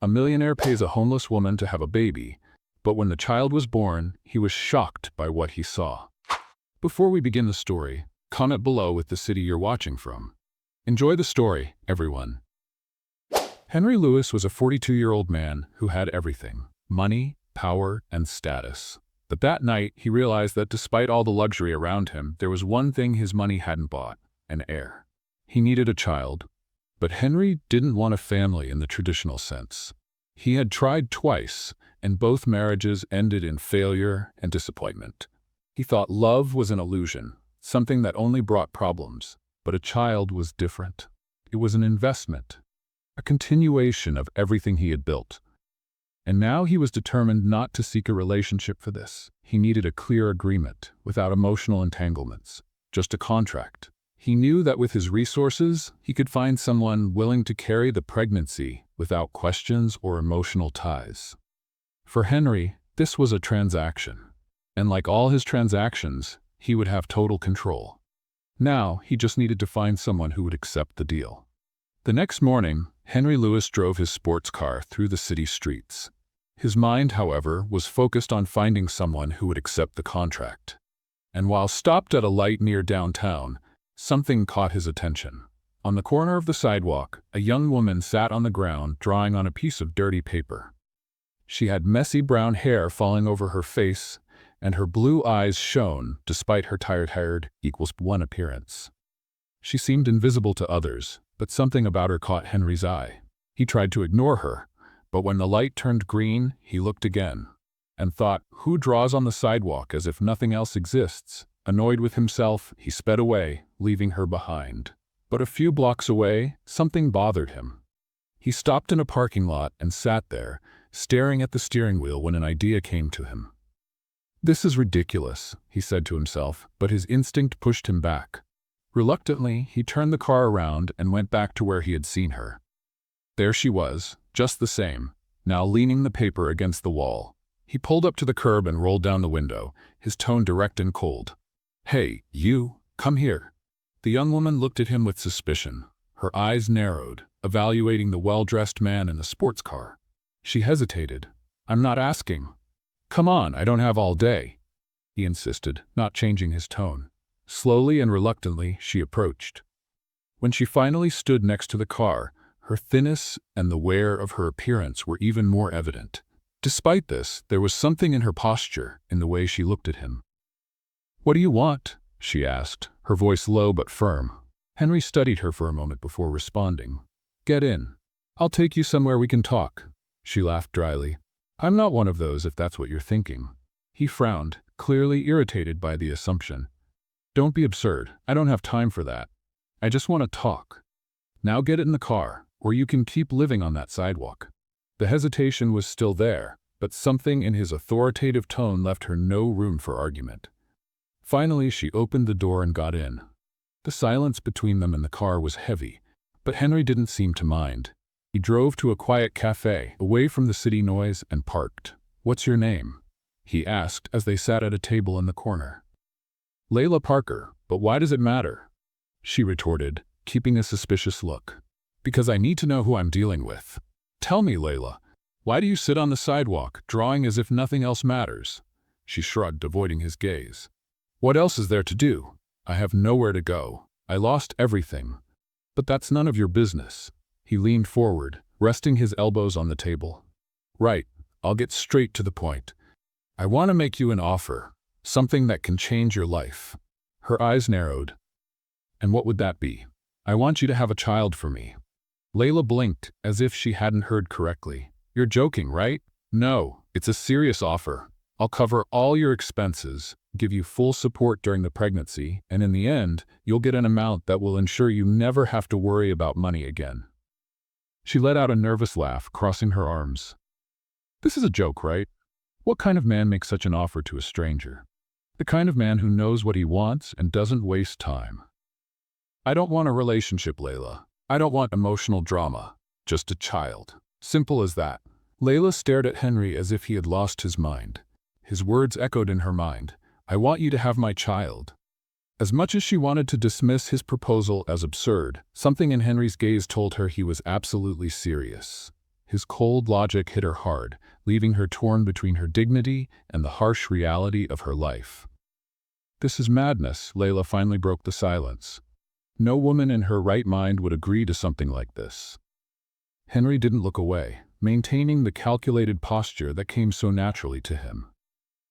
A millionaire pays a homeless woman to have a baby, but when the child was born, he was shocked by what he saw. Before we begin the story, comment below with the city you're watching from. Enjoy the story, everyone. Henry Lewis was a 42-year-old man who had everything: money, power, and status. But that night, he realized that despite all the luxury around him, there was one thing his money hadn't bought: an heir. He needed a child. But Henry didn't want a family in the traditional sense. He had tried twice, and both marriages ended in failure and disappointment. He thought love was an illusion, something that only brought problems. But a child was different. It was an investment, a continuation of everything he had built. And now he was determined not to seek a relationship for this. He needed a clear agreement, without emotional entanglements, just a contract. He knew that with his resources, he could find someone willing to carry the pregnancy without questions or emotional ties. For Henry, this was a transaction. And like all his transactions, he would have total control. Now, he just needed to find someone who would accept the deal. The next morning, Henry Lewis drove his sports car through the city streets. His mind, however, was focused on finding someone who would accept the contract. And while stopped at a light near downtown, something caught his attention. On the corner of the sidewalk, a young woman sat on the ground drawing on a piece of dirty paper. She had messy brown hair falling over her face, and her blue eyes shone despite her tired equals one appearance. She seemed invisible to others, but something about her caught Henry's eye. He tried to ignore her, but when the light turned green, he looked again, and thought, who draws on the sidewalk as if nothing else exists? Annoyed with himself, he sped away, leaving her behind. But a few blocks away, something bothered him. He stopped in a parking lot and sat there, staring at the steering wheel when an idea came to him. "This is ridiculous," he said to himself, but his instinct pushed him back. Reluctantly, he turned the car around and went back to where he had seen her. There she was, just the same, now leaning the paper against the wall. He pulled up to the curb and rolled down the window, his tone direct and cold. "Hey, you, come here." The young woman looked at him with suspicion. Her eyes narrowed, evaluating the well-dressed man in the sports car. She hesitated. "I'm not asking." "Come on, I don't have all day," he insisted, not changing his tone. Slowly and reluctantly, she approached. When she finally stood next to the car, her thinness and the wear of her appearance were even more evident. Despite this, there was something in her posture, in the way she looked at him. "What do you want?" she asked, her voice low but firm. Henry studied her for a moment before responding. "Get in. I'll take you somewhere we can talk." She laughed dryly. "I'm not one of those, if that's what you're thinking." He frowned, clearly irritated by the assumption. "Don't be absurd. I don't have time for that. I just want to talk. Now get in the car, or you can keep living on that sidewalk." The hesitation was still there, but something in his authoritative tone left her no room for argument. Finally, she opened the door and got in. The silence between them in the car was heavy, but Henry didn't seem to mind. He drove to a quiet cafe, away from the city noise, and parked. "What's your name?" he asked as they sat at a table in the corner. "Layla Parker, but why does it matter?" she retorted, keeping a suspicious look. "Because I need to know who I'm dealing with. Tell me, Layla, why do you sit on the sidewalk, drawing as if nothing else matters?" She shrugged, avoiding his gaze. "What else is there to do? I have nowhere to go. I lost everything. But that's none of your business." He leaned forward, resting his elbows on the table. "Right, I'll get straight to the point. I want to make you an offer, something that can change your life." Her eyes narrowed. "And what would that be?" "I want you to have a child for me." Layla blinked, as if she hadn't heard correctly. "You're joking, right?" "No, it's a serious offer. I'll cover all your expenses, give you full support during the pregnancy, and in the end, you'll get an amount that will ensure you never have to worry about money again." She let out a nervous laugh, crossing her arms. "This is a joke, right? What kind of man makes such an offer to a stranger? The kind of man who knows what he wants and doesn't waste time." "I don't want a relationship, Layla. I don't want emotional drama. Just a child. Simple as that." Layla stared at Henry as if he had lost his mind. His words echoed in her mind. "I want you to have my child." As much as she wanted to dismiss his proposal as absurd, something in Henry's gaze told her he was absolutely serious. His cold logic hit her hard, leaving her torn between her dignity and the harsh reality of her life. "This is madness," Layla finally broke the silence. "No woman in her right mind would agree to something like this." Henry didn't look away, maintaining the calculated posture that came so naturally to him.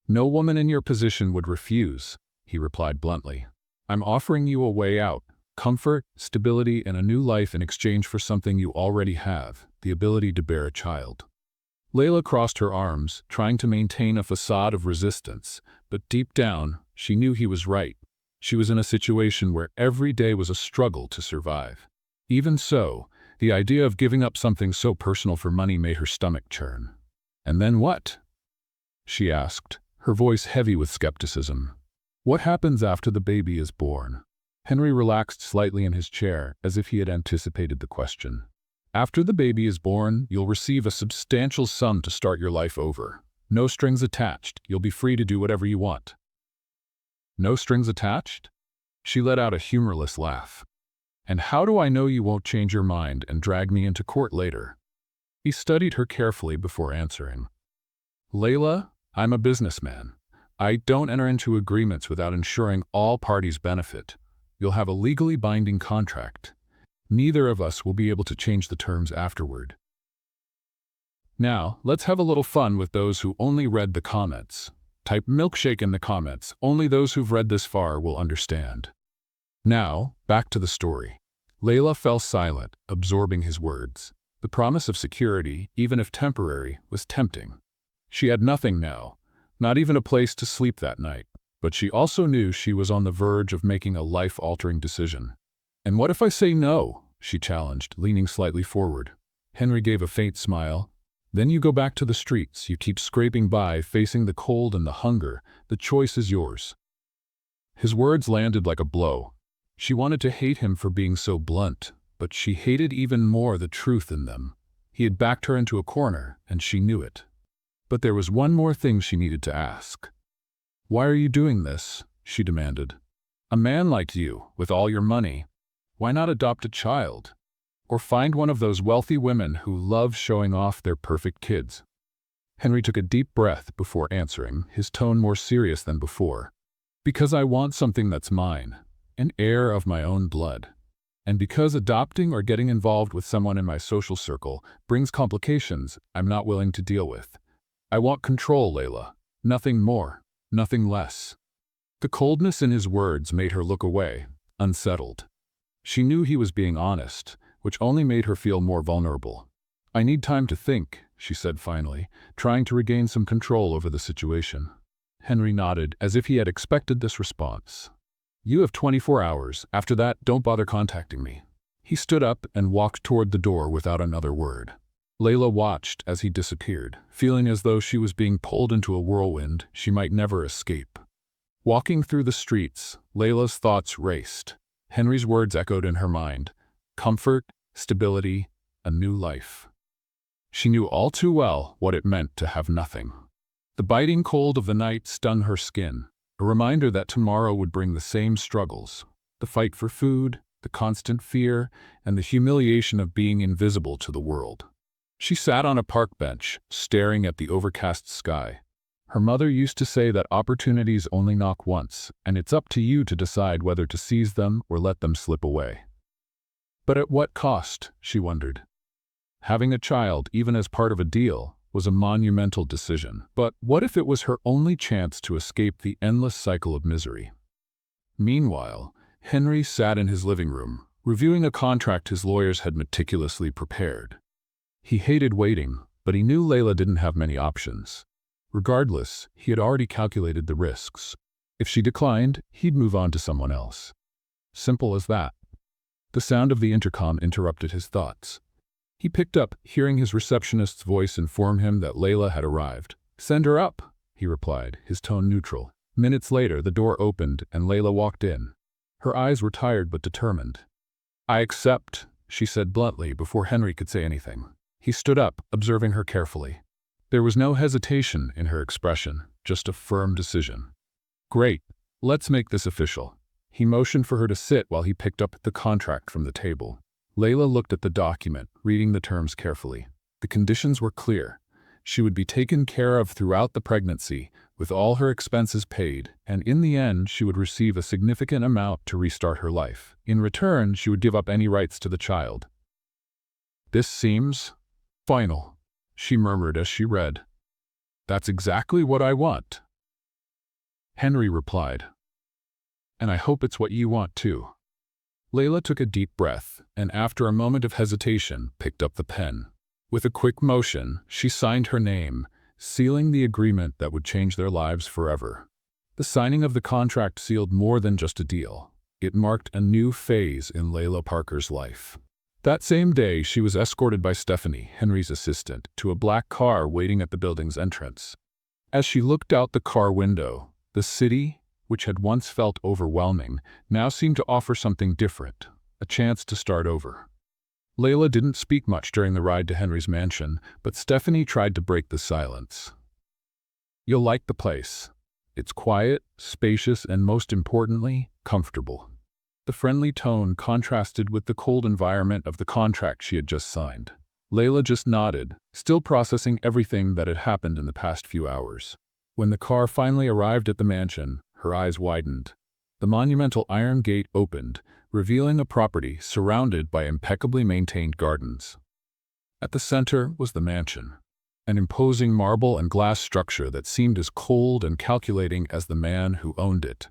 "No woman in your position would refuse," he replied bluntly. "I'm offering you a way out, comfort, stability, and a new life in exchange for something you already have, the ability to bear a child." Layla crossed her arms, trying to maintain a facade of resistance, but deep down, she knew he was right. She was in a situation where every day was a struggle to survive. Even so, the idea of giving up something so personal for money made her stomach churn. "And then what?" she asked, her voice heavy with skepticism. "What happens after the baby is born?" Henry relaxed slightly in his chair, as if he had anticipated the question. "After the baby is born, you'll receive a substantial sum to start your life over. No strings attached. You'll be free to do whatever you want." "No strings attached?" She let out a humorless laugh. "And how do I know you won't change your mind and drag me into court later?" He studied her carefully before answering. "Layla, I'm a businessman. I don't enter into agreements without ensuring all parties benefit. You'll have a legally binding contract. Neither of us will be able to change the terms afterward. Now, let's have a little fun with those who only read the comments. Type milkshake in the comments. Only those who've read this far will understand." Now, back to the story. Layla fell silent, absorbing his words. The promise of security, even if temporary, was tempting. She had nothing now, not even a place to sleep that night, but she also knew she was on the verge of making a life-altering decision. "And what if I say no?" she challenged, leaning slightly forward. Henry gave a faint smile. "Then you go back to the streets. You keep scraping by, facing the cold and the hunger. The choice is yours." His words landed like a blow. She wanted to hate him for being so blunt, but she hated even more the truth in them. He had backed her into a corner, and she knew it. But there was one more thing she needed to ask. "Why are you doing this?" she demanded. "A man like you, with all your money, why not adopt a child? Or find one of those wealthy women who love showing off their perfect kids?" Henry took a deep breath before answering, his tone more serious than before. "Because I want something that's mine, an heir of my own blood. And because adopting or getting involved with someone in my social circle brings complications I'm not willing to deal with. I want control, Layla. Nothing more, nothing less." The coldness in his words made her look away, unsettled. She knew he was being honest, which only made her feel more vulnerable. "I need time to think," she said finally, trying to regain some control over the situation. Henry nodded, as if he had expected this response. "You have 24 hours. After that, don't bother contacting me." He stood up and walked toward the door without another word. Layla watched as he disappeared, feeling as though she was being pulled into a whirlwind she might never escape. Walking through the streets, Layla's thoughts raced. Henry's words echoed in her mind. Comfort, stability, a new life. She knew all too well what it meant to have nothing. The biting cold of the night stung her skin, a reminder that tomorrow would bring the same struggles. The fight for food, the constant fear, and the humiliation of being invisible to the world. She sat on a park bench, staring at the overcast sky. Her mother used to say that opportunities only knock once, and it's up to you to decide whether to seize them or let them slip away. But at what cost, she wondered. Having a child, even as part of a deal, was a monumental decision. But what if it was her only chance to escape the endless cycle of misery? Meanwhile, Henry sat in his living room, reviewing a contract his lawyers had meticulously prepared. He hated waiting, but he knew Layla didn't have many options. Regardless, he had already calculated the risks. If she declined, he'd move on to someone else. Simple as that. The sound of the intercom interrupted his thoughts. He picked up, hearing his receptionist's voice inform him that Layla had arrived. "Send her up," he replied, his tone neutral. Minutes later, the door opened and Layla walked in. Her eyes were tired but determined. "I accept," she said bluntly before Henry could say anything. He stood up, observing her carefully. There was no hesitation in her expression, just a firm decision. "Great. Let's make this official." He motioned for her to sit while he picked up the contract from the table. Layla looked at the document, reading the terms carefully. The conditions were clear. She would be taken care of throughout the pregnancy, with all her expenses paid, and in the end she would receive a significant amount to restart her life. In return, she would give up any rights to the child. "This seems final," she murmured as she read. "That's exactly what I want." Henry replied, "And I hope it's what you want too." Layla took a deep breath, and after a moment of hesitation, picked up the pen. With a quick motion, she signed her name, sealing the agreement that would change their lives forever. The signing of the contract sealed more than just a deal. It marked a new phase in Layla Parker's life. That same day, she was escorted by Stephanie, Henry's assistant, to a black car waiting at the building's entrance. As she looked out the car window, the city, which had once felt overwhelming, now seemed to offer something different, a chance to start over. Layla didn't speak much during the ride to Henry's mansion, but Stephanie tried to break the silence. "You'll like the place. It's quiet, spacious, and most importantly, comfortable." The friendly tone contrasted with the cold environment of the contract she had just signed. Layla just nodded, still processing everything that had happened in the past few hours. When the car finally arrived at the mansion, her eyes widened. The monumental iron gate opened, revealing a property surrounded by impeccably maintained gardens. At the center was the mansion, an imposing marble and glass structure that seemed as cold and calculating as the man who owned it.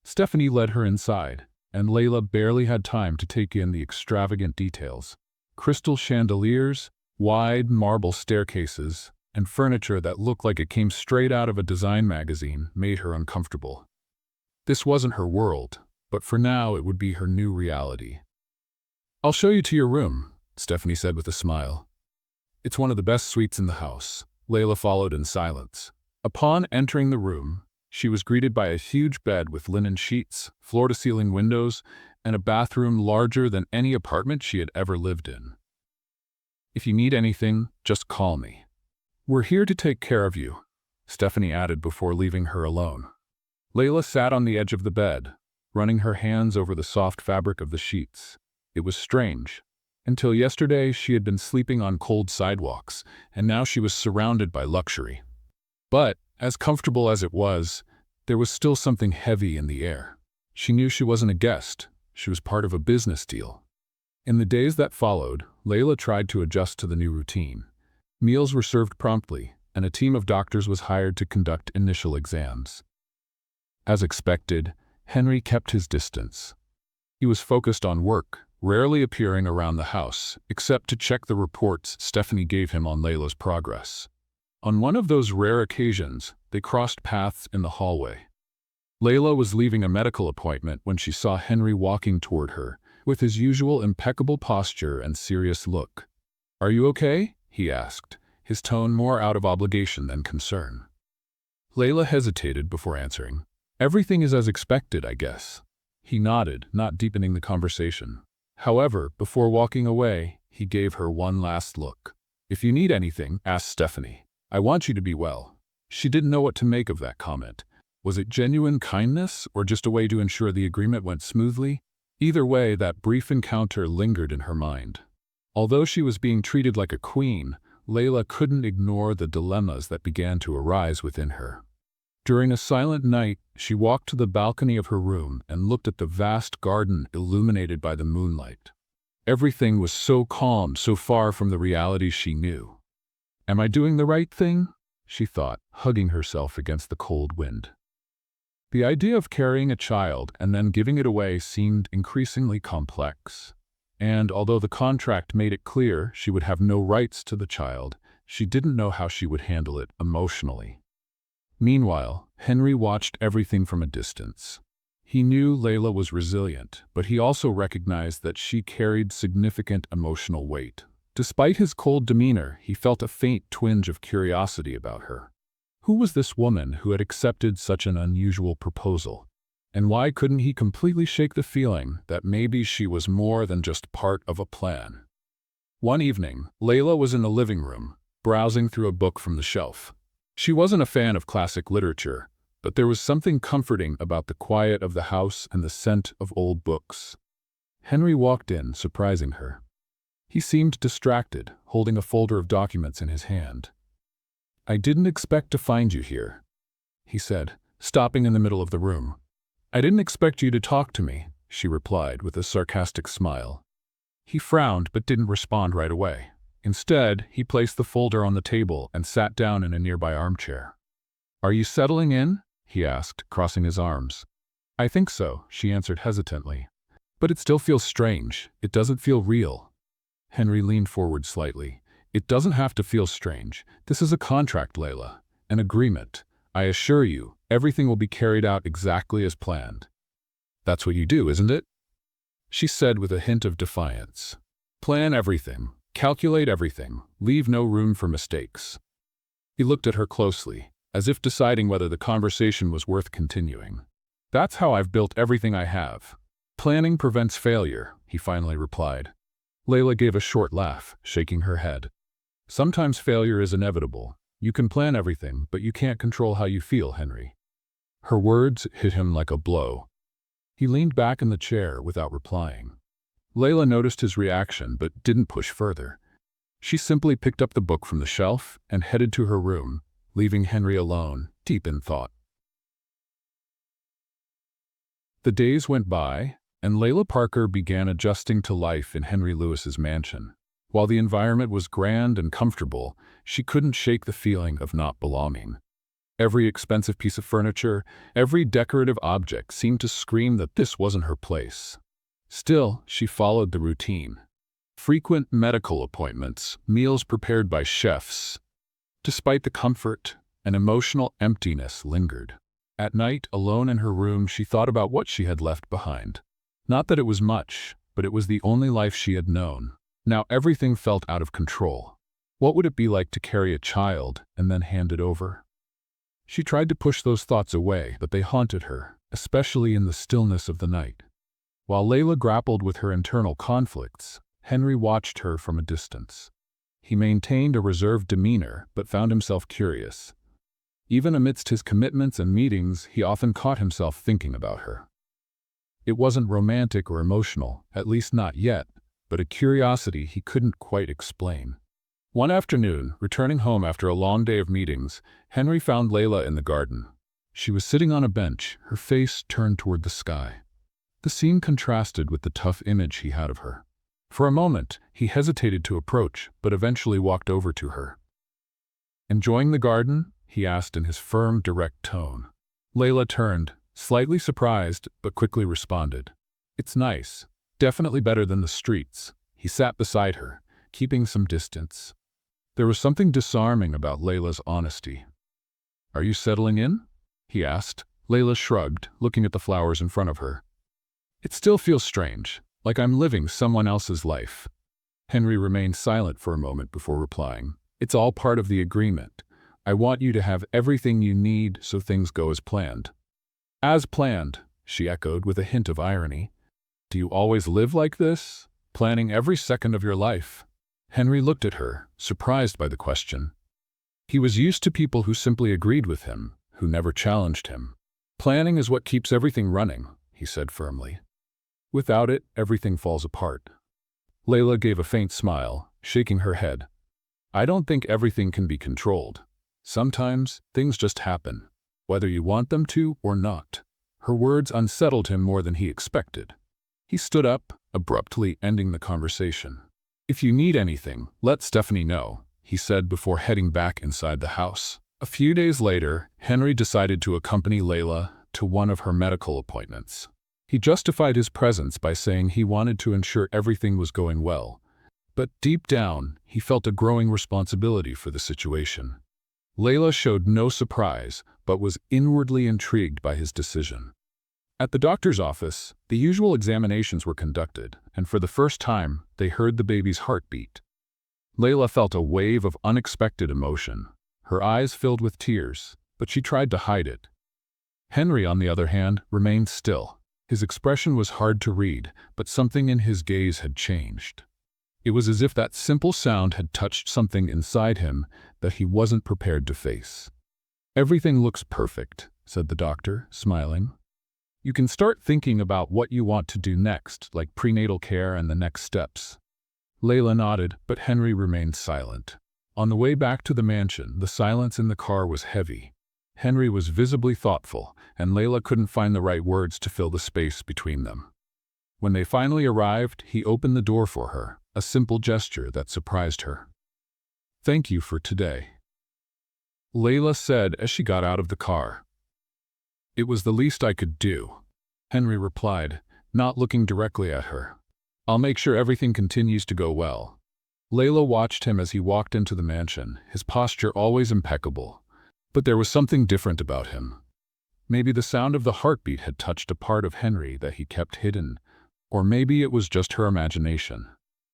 Stephanie led her inside, and Layla barely had time to take in the extravagant details. Crystal chandeliers, wide marble staircases, and furniture that looked like it came straight out of a design magazine made her uncomfortable. This wasn't her world, but for now it would be her new reality. "I'll show you to your room," Stephanie said with a smile. "It's one of the best suites in the house." Layla followed in silence. Upon entering the room, she was greeted by a huge bed with linen sheets, floor-to-ceiling windows, and a bathroom larger than any apartment she had ever lived in. "If you need anything, just call me. We're here to take care of you," Stephanie added before leaving her alone. Layla sat on the edge of the bed, running her hands over the soft fabric of the sheets. It was strange. Until yesterday, she had been sleeping on cold sidewalks, and now she was surrounded by luxury. But, as comfortable as it was, there was still something heavy in the air. She knew she wasn't a guest. She was part of a business deal. In the days that followed, Layla tried to adjust to the new routine. Meals were served promptly, and a team of doctors was hired to conduct initial exams. As expected, Henry kept his distance. He was focused on work, rarely appearing around the house, except to check the reports Stephanie gave him on Layla's progress. On one of those rare occasions, they crossed paths in the hallway. Layla was leaving a medical appointment when she saw Henry walking toward her, with his usual impeccable posture and serious look. "Are you okay?" he asked, his tone more out of obligation than concern. Layla hesitated before answering. "Everything is as expected, I guess." He nodded, not deepening the conversation. However, before walking away, he gave her one last look. "If you need anything, ask Stephanie. I want you to be well." She didn't know what to make of that comment. Was it genuine kindness, or just a way to ensure the agreement went smoothly? Either way, that brief encounter lingered in her mind. Although she was being treated like a queen, Layla couldn't ignore the dilemmas that began to arise within her. During a silent night, she walked to the balcony of her room and looked at the vast garden illuminated by the moonlight. Everything was so calm, so far from the reality she knew. "Am I doing the right thing?" she thought, hugging herself against the cold wind. The idea of carrying a child and then giving it away seemed increasingly complex. And although the contract made it clear she would have no rights to the child, she didn't know how she would handle it emotionally. Meanwhile, Henry watched everything from a distance. He knew Layla was resilient, but he also recognized that she carried significant emotional weight. Despite his cold demeanor, he felt a faint twinge of curiosity about her. Who was this woman who had accepted such an unusual proposal? And why couldn't he completely shake the feeling that maybe she was more than just part of a plan? One evening, Layla was in the living room, browsing through a book from the shelf. She wasn't a fan of classic literature, but there was something comforting about the quiet of the house and the scent of old books. Henry walked in, surprising her. He seemed distracted, holding a folder of documents in his hand. "I didn't expect to find you here," he said, stopping in the middle of the room. "I didn't expect you to talk to me," she replied with a sarcastic smile. He frowned but didn't respond right away. Instead, he placed the folder on the table and sat down in a nearby armchair. "Are you settling in?" he asked, crossing his arms. "I think so," she answered hesitantly. "But it still feels strange. It doesn't feel real." Henry leaned forward slightly. "It doesn't have to feel strange. This is a contract, Layla. An agreement. I assure you, everything will be carried out exactly as planned." "That's what you do, isn't it?" she said with a hint of defiance. "Plan everything. Calculate everything. Leave no room for mistakes." He looked at her closely, as if deciding whether the conversation was worth continuing. "That's how I've built everything I have. Planning prevents failure," he finally replied. Layla gave a short laugh, shaking her head. "Sometimes failure is inevitable. You can plan everything, but you can't control how you feel, Henry." Her words hit him like a blow. He leaned back in the chair without replying. Layla noticed his reaction but didn't push further. She simply picked up the book from the shelf and headed to her room, leaving Henry alone, deep in thought. The days went by, and Layla Parker began adjusting to life in Henry Lewis's mansion. While the environment was grand and comfortable, she couldn't shake the feeling of not belonging. Every expensive piece of furniture, every decorative object seemed to scream that this wasn't her place. Still, she followed the routine. Frequent medical appointments, meals prepared by chefs. Despite the comfort, an emotional emptiness lingered. At night, alone in her room, she thought about what she had left behind. Not that it was much, but it was the only life she had known. Now everything felt out of control. What would it be like to carry a child and then hand it over? She tried to push those thoughts away, but they haunted her, especially in the stillness of the night. While Layla grappled with her internal conflicts, Henry watched her from a distance. He maintained a reserved demeanor, but found himself curious. Even amidst his commitments and meetings, he often caught himself thinking about her. It wasn't romantic or emotional, at least not yet, but a curiosity he couldn't quite explain. One afternoon, returning home after a long day of meetings, Henry found Layla in the garden. She was sitting on a bench, her face turned toward the sky. The scene contrasted with the tough image he had of her. For a moment, he hesitated to approach, but eventually walked over to her. "Enjoying the garden?" he asked in his firm, direct tone. Layla turned, slightly surprised, but quickly responded. "It's nice. Definitely better than the streets." He sat beside her, keeping some distance. There was something disarming about Layla's honesty. "Are you settling in?" he asked. Layla shrugged, looking at the flowers in front of her. "It still feels strange, like I'm living someone else's life." Henry remained silent for a moment before replying. "It's all part of the agreement. I want you to have everything you need so things go as planned." "As planned," she echoed with a hint of irony. "Do you always live like this, planning every second of your life?" Henry looked at her, surprised by the question. He was used to people who simply agreed with him, who never challenged him. "Planning is what keeps everything running," he said firmly. "Without it, everything falls apart." Layla gave a faint smile, shaking her head. "I don't think everything can be controlled. Sometimes, things just happen, whether you want them to or not." Her words unsettled him more than he expected. He stood up, abruptly ending the conversation. "If you need anything, let Stephanie know," he said before heading back inside the house. A few days later, Henry decided to accompany Layla to one of her medical appointments. He justified his presence by saying he wanted to ensure everything was going well, but deep down, he felt a growing responsibility for the situation. Layla showed no surprise, but was inwardly intrigued by his decision. At the doctor's office, the usual examinations were conducted, and for the first time, they heard the baby's heartbeat. Layla felt a wave of unexpected emotion. Her eyes filled with tears, but she tried to hide it. Henry, on the other hand, remained still. His expression was hard to read, but something in his gaze had changed. It was as if that simple sound had touched something inside him that he wasn't prepared to face. "Everything looks perfect," said the doctor, smiling. "You can start thinking about what you want to do next, like prenatal care and the next steps." Layla nodded, but Henry remained silent. On the way back to the mansion, the silence in the car was heavy. Henry was visibly thoughtful, and Layla couldn't find the right words to fill the space between them. When they finally arrived, he opened the door for her, a simple gesture that surprised her. "Thank you for today," Layla said as she got out of the car. "It was the least I could do," Henry replied, not looking directly at her. "I'll make sure everything continues to go well." Layla watched him as he walked into the mansion, his posture always impeccable. But there was something different about him. Maybe the sound of the heartbeat had touched a part of Henry that he kept hidden, or maybe it was just her imagination.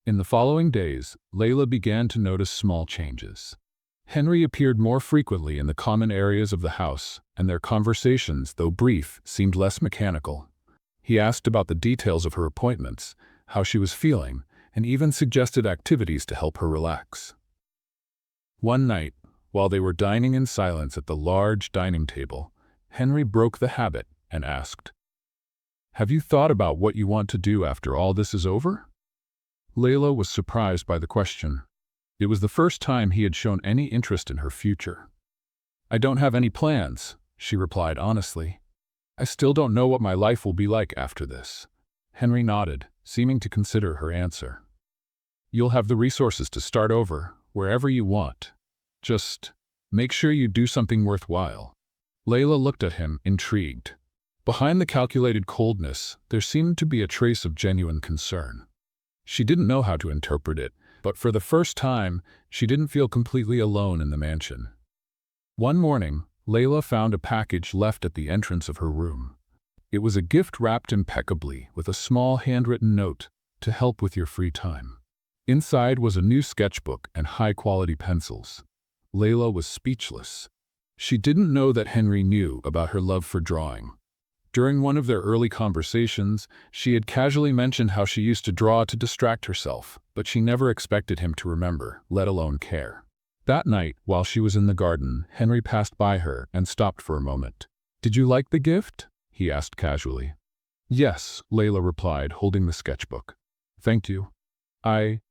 In the following days, Layla began to notice small changes. Henry appeared more frequently in the common areas of the house, and their conversations, though brief, seemed less mechanical. He asked about the details of her appointments, how she was feeling, and even suggested activities to help her relax. One night, while they were dining in silence at the large dining table, Henry broke the habit and asked, "Have you thought about what you want to do after all this is over?" Layla was surprised by the question. It was the first time he had shown any interest in her future. "I don't have any plans," she replied honestly. "I still don't know what my life will be like after this." Henry nodded, seeming to consider her answer. "You'll have the resources to start over, wherever you want. Just make sure you do something worthwhile." Layla looked at him, intrigued. Behind the calculated coldness, there seemed to be a trace of genuine concern. She didn't know how to interpret it, but for the first time, she didn't feel completely alone in the mansion. One morning, Layla found a package left at the entrance of her room. It was a gift wrapped impeccably with a small handwritten note to help with your free time. Inside was a new sketchbook and high-quality pencils. Layla was speechless. She didn't know that Henry knew about her love for drawing. During one of their early conversations, she had casually mentioned how she used to draw to distract herself, but she never expected him to remember, let alone care. That night, while she was in the garden, Henry passed by her and stopped for a moment. "Did you like the gift?" he asked casually. "Yes," Layla replied, holding the sketchbook. "Thank you. I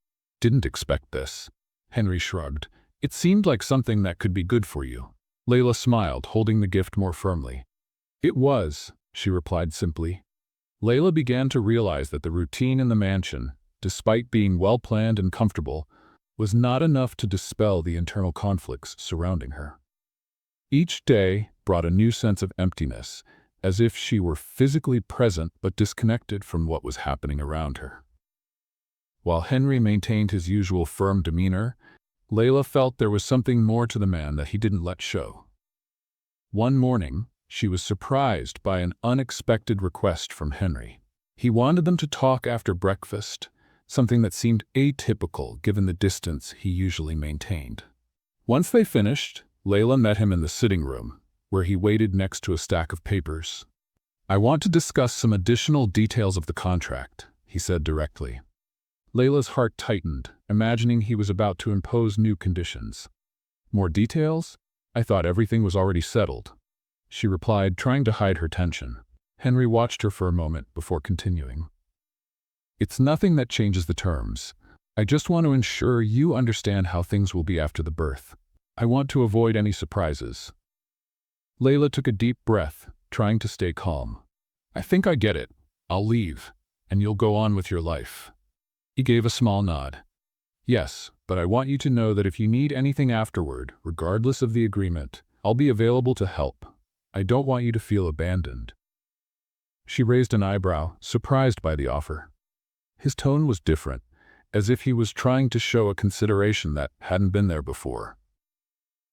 didn't expect this." Henry shrugged. "It seemed like something that could be good for you." Layla smiled, holding the gift more firmly. "It was," she replied simply. Layla began to realize that the routine in the mansion, despite being well-planned and comfortable, was not enough to dispel the internal conflicts surrounding her. Each day brought a new sense of emptiness, as if she were physically present but disconnected from what was happening around her. While Henry maintained his usual firm demeanor, Layla felt there was something more to the man that he didn't let show. One morning, she was surprised by an unexpected request from Henry. He wanted them to talk after breakfast, something that seemed atypical given the distance he usually maintained. Once they finished, Layla met him in the sitting room, where he waited next to a stack of papers. "I want to discuss some additional details of the contract," he said directly. Layla's heart tightened, imagining he was about to impose new conditions. "More details? I thought everything was already settled," she replied, trying to hide her tension. Henry watched her for a moment before continuing. "It's nothing that changes the terms. I just want to ensure you understand how things will be after the birth. I want to avoid any surprises." Layla took a deep breath, trying to stay calm. "I think I get it. I'll leave, and you'll go on with your life." He gave a small nod. "Yes, but I want you to know that if you need anything afterward, regardless of the agreement, I'll be available to help. I don't want you to feel abandoned." She raised an eyebrow, surprised by the offer. His tone was different, as if he was trying to show a consideration that hadn't been there before.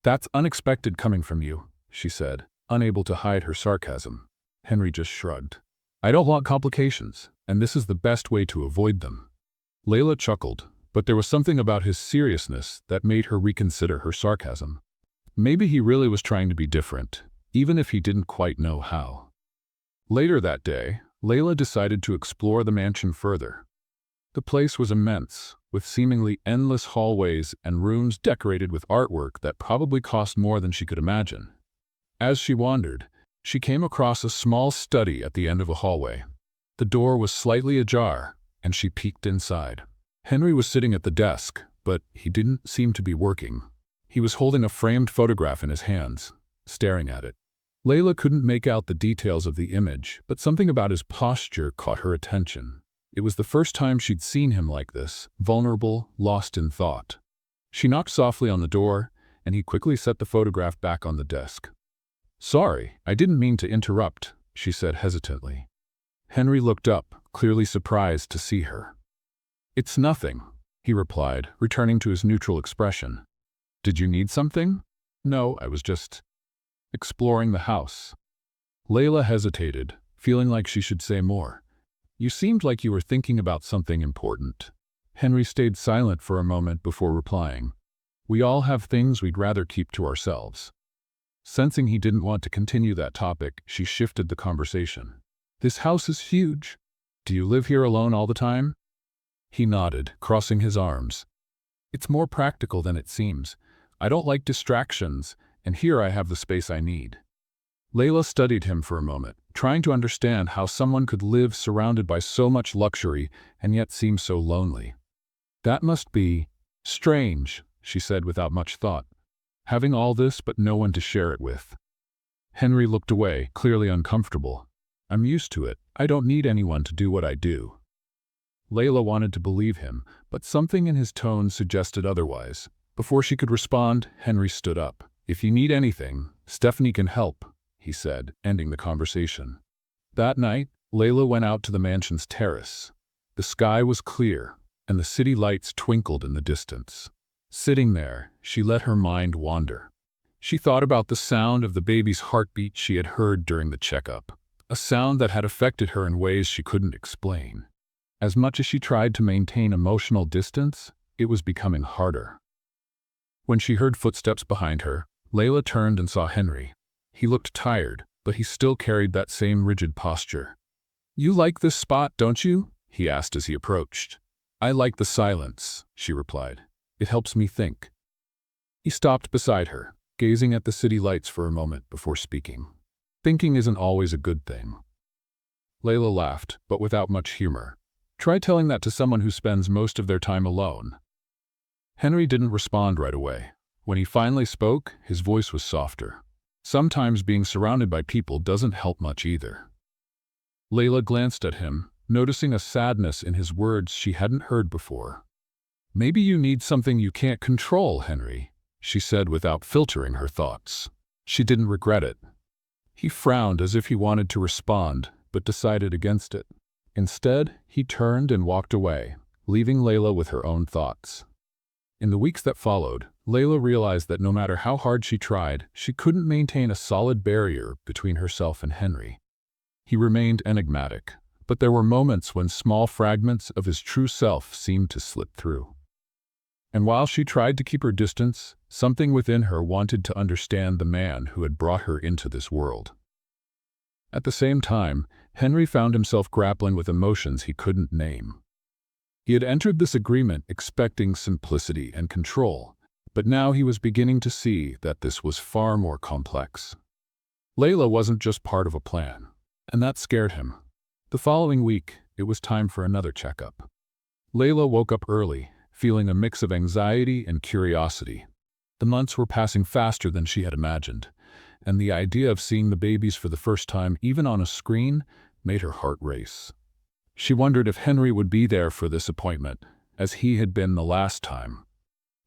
"That's unexpected coming from you," she said, unable to hide her sarcasm. Henry just shrugged. "I don't want complications, and this is the best way to avoid them." Layla chuckled, but there was something about his seriousness that made her reconsider her sarcasm. Maybe he really was trying to be different, even if he didn't quite know how. Later that day, Layla decided to explore the mansion further. The place was immense, with seemingly endless hallways and rooms decorated with artwork that probably cost more than she could imagine. As she wandered, she came across a small study at the end of a hallway. The door was slightly ajar, and she peeked inside. Henry was sitting at the desk, but he didn't seem to be working. He was holding a framed photograph in his hands, staring at it. Layla couldn't make out the details of the image, but something about his posture caught her attention. It was the first time she'd seen him like this, vulnerable, lost in thought. She knocked softly on the door, and he quickly set the photograph back on the desk. "Sorry, I didn't mean to interrupt," she said hesitantly. Henry looked up, clearly surprised to see her. "It's nothing," he replied, returning to his neutral expression. "Did you need something?" "No, I was just exploring the house." Layla hesitated, feeling like she should say more. "You seemed like you were thinking about something important." Henry stayed silent for a moment before replying. "We all have things we'd rather keep to ourselves." Sensing he didn't want to continue that topic, she shifted the conversation. "This house is huge. Do you live here alone all the time?" He nodded, crossing his arms. "It's more practical than it seems. I don't like distractions, and here I have the space I need." Layla studied him for a moment, trying to understand how someone could live surrounded by so much luxury and yet seem so lonely. "That must be strange," she said without much thought. "Having all this but no one to share it with." Henry looked away, clearly uncomfortable. "I'm used to it. I don't need anyone to do what I do." Layla wanted to believe him, but something in his tone suggested otherwise. Before she could respond, Henry stood up. "If you need anything, Stephanie can help," he said, ending the conversation. That night, Layla went out to the mansion's terrace. The sky was clear, and the city lights twinkled in the distance. Sitting there, she let her mind wander. She thought about the sound of the baby's heartbeat she had heard during the checkup, a sound that had affected her in ways she couldn't explain. As much as she tried to maintain emotional distance, it was becoming harder. When she heard footsteps behind her, Layla turned and saw Henry. He looked tired, but he still carried that same rigid posture. "You like this spot, don't you?" he asked as he approached. "I like the silence," she replied. "It helps me think." He stopped beside her, gazing at the city lights for a moment before speaking. "Thinking isn't always a good thing." Layla laughed, but without much humor. "Try telling that to someone who spends most of their time alone." Henry didn't respond right away. When he finally spoke, his voice was softer. "Sometimes being surrounded by people doesn't help much either." Layla glanced at him, noticing a sadness in his words she hadn't heard before. "Maybe you need something you can't control, Henry," she said without filtering her thoughts. She didn't regret it. He frowned as if he wanted to respond, but decided against it. Instead, he turned and walked away, leaving Layla with her own thoughts. In the weeks that followed, Layla realized that no matter how hard she tried, she couldn't maintain a solid barrier between herself and Henry. He remained enigmatic, but there were moments when small fragments of his true self seemed to slip through. And while she tried to keep her distance, something within her wanted to understand the man who had brought her into this world. At the same time, Henry found himself grappling with emotions he couldn't name. He had entered this agreement expecting simplicity and control, but now he was beginning to see that this was far more complex. Layla wasn't just part of a plan, and that scared him. The following week, it was time for another checkup. Layla woke up early, feeling a mix of anxiety and curiosity. The months were passing faster than she had imagined, and the idea of seeing the babies for the first time, even on a screen, made her heart race. She wondered if Henry would be there for this appointment, as he had been the last time.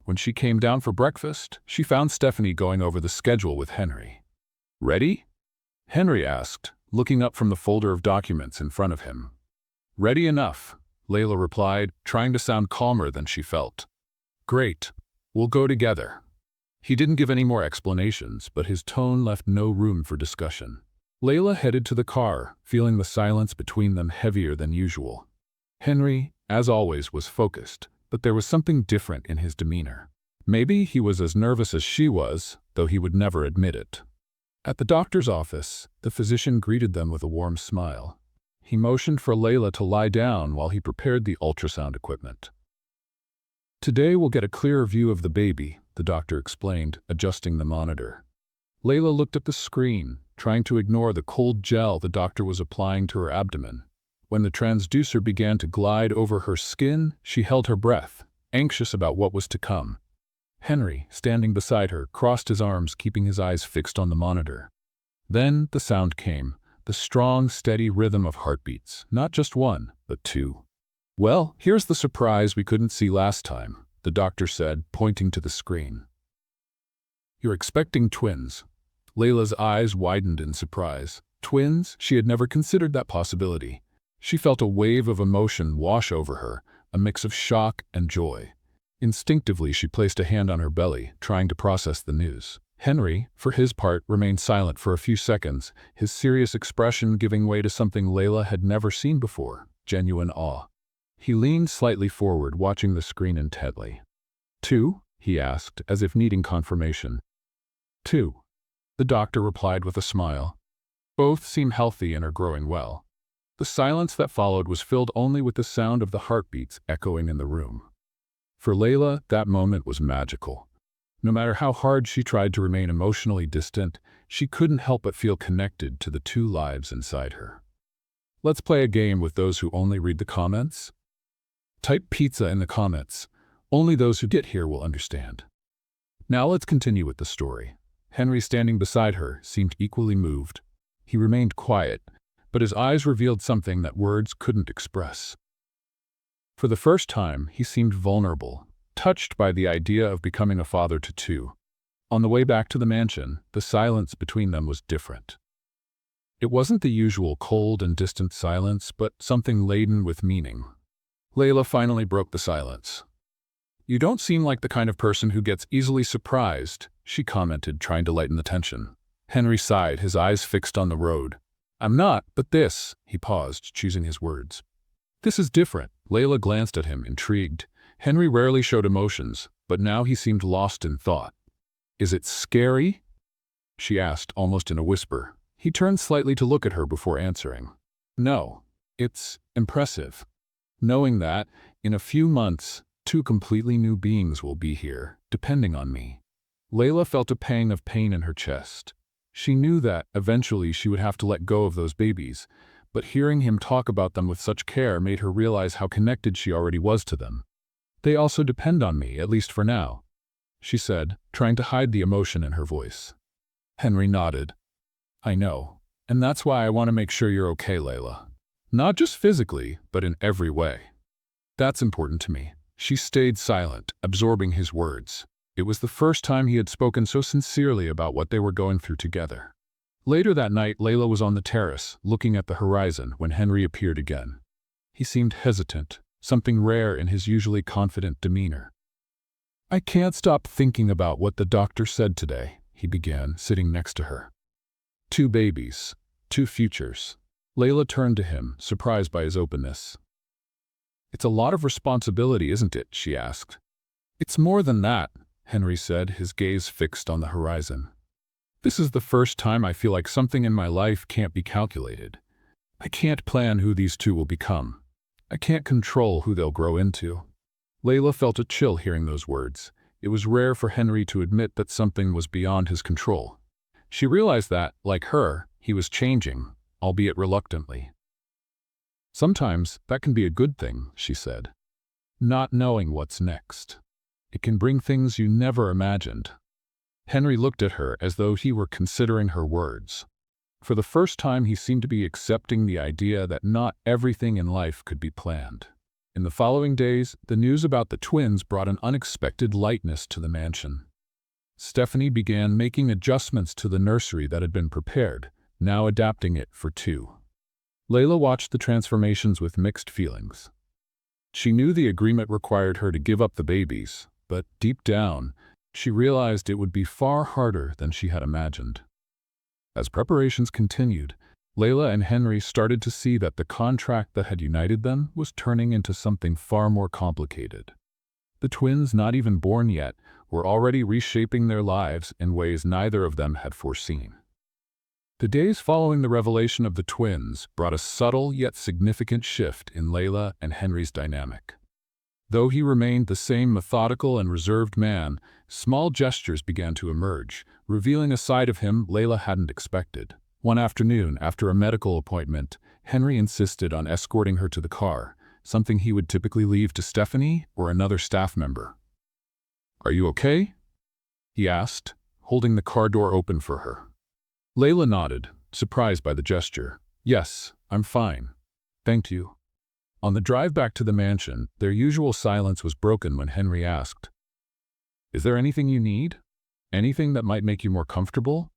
When she came down for breakfast, she found Stephanie going over the schedule with Henry. "Ready?" Henry asked, looking up from the folder of documents in front of him. "Ready enough," Layla replied, trying to sound calmer than she felt. "Great. We'll go together." He didn't give any more explanations, but his tone left no room for discussion. Layla headed to the car, feeling the silence between them heavier than usual. Henry, as always, was focused, but there was something different in his demeanor. Maybe he was as nervous as she was, though he would never admit it. At the doctor's office, the physician greeted them with a warm smile. He motioned for Layla to lie down while he prepared the ultrasound equipment. "Today we'll get a clearer view of the baby," the doctor explained, adjusting the monitor. Layla looked at the screen, trying to ignore the cold gel the doctor was applying to her abdomen. When the transducer began to glide over her skin, she held her breath, anxious about what was to come. Henry, standing beside her, crossed his arms, keeping his eyes fixed on the monitor. Then the sound came, the strong, steady rhythm of heartbeats, not just one, but two. "Well, here's the surprise we couldn't see last time," the doctor said, pointing to the screen. "You're expecting twins." Layla's eyes widened in surprise. Twins? She had never considered that possibility. She felt a wave of emotion wash over her, a mix of shock and joy. Instinctively, she placed a hand on her belly, trying to process the news. Henry, for his part, remained silent for a few seconds, his serious expression giving way to something Layla had never seen before, genuine awe. He leaned slightly forward, watching the screen intently. "Two?" he asked, as if needing confirmation. "Two," the doctor replied with a smile. "Both seem healthy and are growing well." The silence that followed was filled only with the sound of the heartbeats echoing in the room. For Layla, that moment was magical. No matter how hard she tried to remain emotionally distant, she couldn't help but feel connected to the two lives inside her. Let's play a game with those who only read the comments. Type pizza in the comments. Only those who get here will understand. Now let's continue with the story. Henry, standing beside her, seemed equally moved. He remained quiet, but his eyes revealed something that words couldn't express. For the first time, he seemed vulnerable, touched by the idea of becoming a father to two. On the way back to the mansion, the silence between them was different. It wasn't the usual cold and distant silence, but something laden with meaning. Layla finally broke the silence. "You don't seem like the kind of person who gets easily surprised," she commented, trying to lighten the tension. Henry sighed, his eyes fixed on the road. "I'm not, but this," he paused, choosing his words. "This is different." Layla glanced at him, intrigued. Henry rarely showed emotions, but now he seemed lost in thought. "Is it scary?" she asked, almost in a whisper. He turned slightly to look at her before answering. "No, it's impressive. Knowing that, in a few months, two completely new beings will be here, depending on me." Layla felt a pang of pain in her chest. She knew that, eventually, she would have to let go of those babies, but hearing him talk about them with such care made her realize how connected she already was to them. "They also depend on me, at least for now," she said, trying to hide the emotion in her voice. Henry nodded. "I know, and that's why I want to make sure you're okay, Layla. Not just physically, but in every way. That's important to me." She stayed silent, absorbing his words. It was the first time he had spoken so sincerely about what they were going through together. Later that night, Layla was on the terrace, looking at the horizon, when Henry appeared again. He seemed hesitant, something rare in his usually confident demeanor. "I can't stop thinking about what the doctor said today," he began, sitting next to her. "Two babies, two futures." Layla turned to him, surprised by his openness. "It's a lot of responsibility, isn't it?" she asked. "It's more than that," Henry said, his gaze fixed on the horizon. "This is the first time I feel like something in my life can't be calculated. I can't plan who these two will become. I can't control who they'll grow into." Layla felt a chill hearing those words. It was rare for Henry to admit that something was beyond his control. She realized that, like her, he was changing, albeit reluctantly. "Sometimes that can be a good thing," she said. "Not knowing what's next. It can bring things you never imagined." Henry looked at her as though he were considering her words. For the first time, he seemed to be accepting the idea that not everything in life could be planned. In the following days, the news about the twins brought an unexpected lightness to the mansion. Stephanie began making adjustments to the nursery that had been prepared, now adapting it for two. Layla watched the transformations with mixed feelings. She knew the agreement required her to give up the babies, but deep down, she realized it would be far harder than she had imagined. As preparations continued, Layla and Henry started to see that the contract that had united them was turning into something far more complicated. The twins, not even born yet, were already reshaping their lives in ways neither of them had foreseen. The days following the revelation of the twins brought a subtle yet significant shift in Layla and Henry's dynamic. Though he remained the same methodical and reserved man, small gestures began to emerge, revealing a side of him Layla hadn't expected. One afternoon, after a medical appointment, Henry insisted on escorting her to the car, something he would typically leave to Stephanie or another staff member. "Are you okay?" he asked, holding the car door open for her. Layla nodded, surprised by the gesture. "Yes, I'm fine. Thank you." On the drive back to the mansion, their usual silence was broken when Henry asked, "Is there anything you need? Anything that might make you more comfortable?"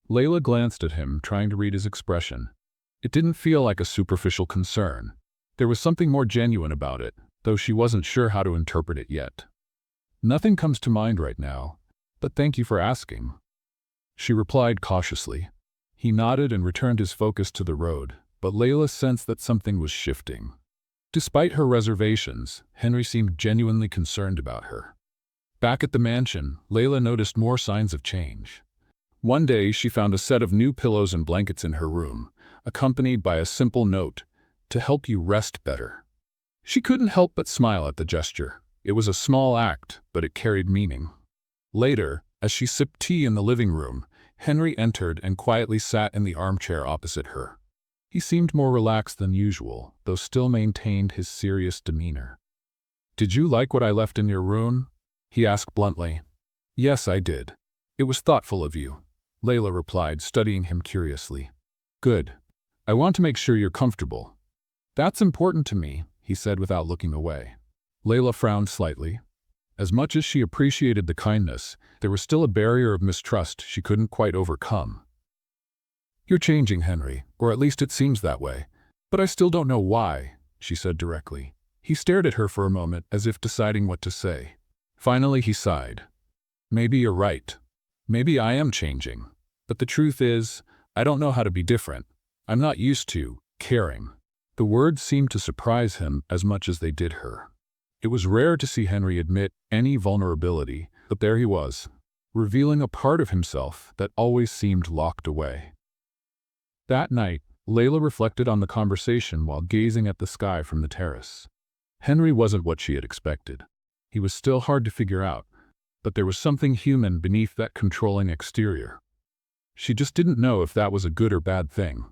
Layla glanced at him, trying to read his expression. It didn't feel like a superficial concern. There was something more genuine about it, though she wasn't sure how to interpret it yet. "Nothing comes to mind right now, but thank you for asking," she replied cautiously. He nodded and returned his focus to the road, but Layla sensed that something was shifting. Despite her reservations, Henry seemed genuinely concerned about her. Back at the mansion, Layla noticed more signs of change. One day, she found a set of new pillows and blankets in her room, accompanied by a simple note, "To help you rest better." She couldn't help but smile at the gesture. It was a small act, but it carried meaning. Later, as she sipped tea in the living room, Henry entered and quietly sat in the armchair opposite her. He seemed more relaxed than usual, though still maintained his serious demeanor. "Did you like what I left in your room?" he asked bluntly. "Yes, I did. It was thoughtful of you," Layla replied, studying him curiously. "Good. I want to make sure you're comfortable." "That's important to me," he said without looking away. Layla frowned slightly. As much as she appreciated the kindness, there was still a barrier of mistrust she couldn't quite overcome. "You're changing, Henry, or at least it seems that way. But I still don't know why," she said directly. He stared at her for a moment, as if deciding what to say. Finally, he sighed. "Maybe you're right. Maybe I am changing. But the truth is, I don't know how to be different. I'm not used to caring." The words seemed to surprise him as much as they did her. It was rare to see Henry admit any vulnerability, but there he was, revealing a part of himself that always seemed locked away. That night, Layla reflected on the conversation while gazing at the sky from the terrace. Henry wasn't what she had expected. He was still hard to figure out, but there was something human beneath that controlling exterior. She just didn't know if that was a good or bad thing.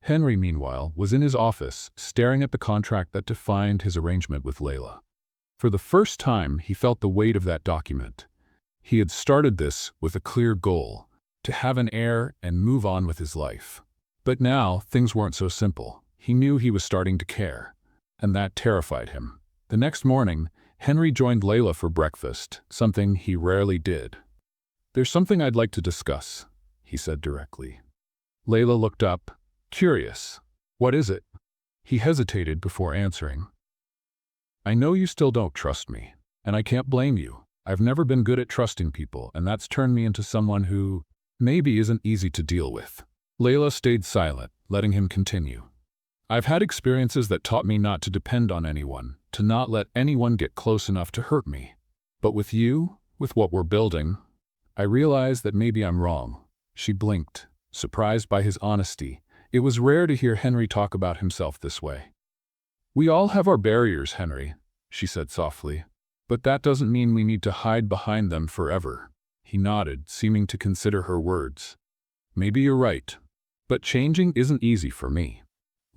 Henry, meanwhile, was in his office, staring at the contract that defined his arrangement with Layla. For the first time, he felt the weight of that document. He had started this with a clear goal, to have an heir and move on with his life. But now, things weren't so simple. He knew he was starting to care, and that terrified him. The next morning, Henry joined Layla for breakfast, something he rarely did. "There's something I'd like to discuss," he said directly. Layla looked up, curious. "What is it?" He hesitated before answering. "I know you still don't trust me, and I can't blame you. I've never been good at trusting people, and that's turned me into someone who maybe isn't easy to deal with." Layla stayed silent, letting him continue. "I've had experiences that taught me not to depend on anyone, to not let anyone get close enough to hurt me. But with you, with what we're building, I realize that maybe I'm wrong." She blinked, surprised by his honesty. It was rare to hear Henry talk about himself this way. "We all have our barriers, Henry," she said softly. "But that doesn't mean we need to hide behind them forever." He nodded, seeming to consider her words. "Maybe you're right. But changing isn't easy for me."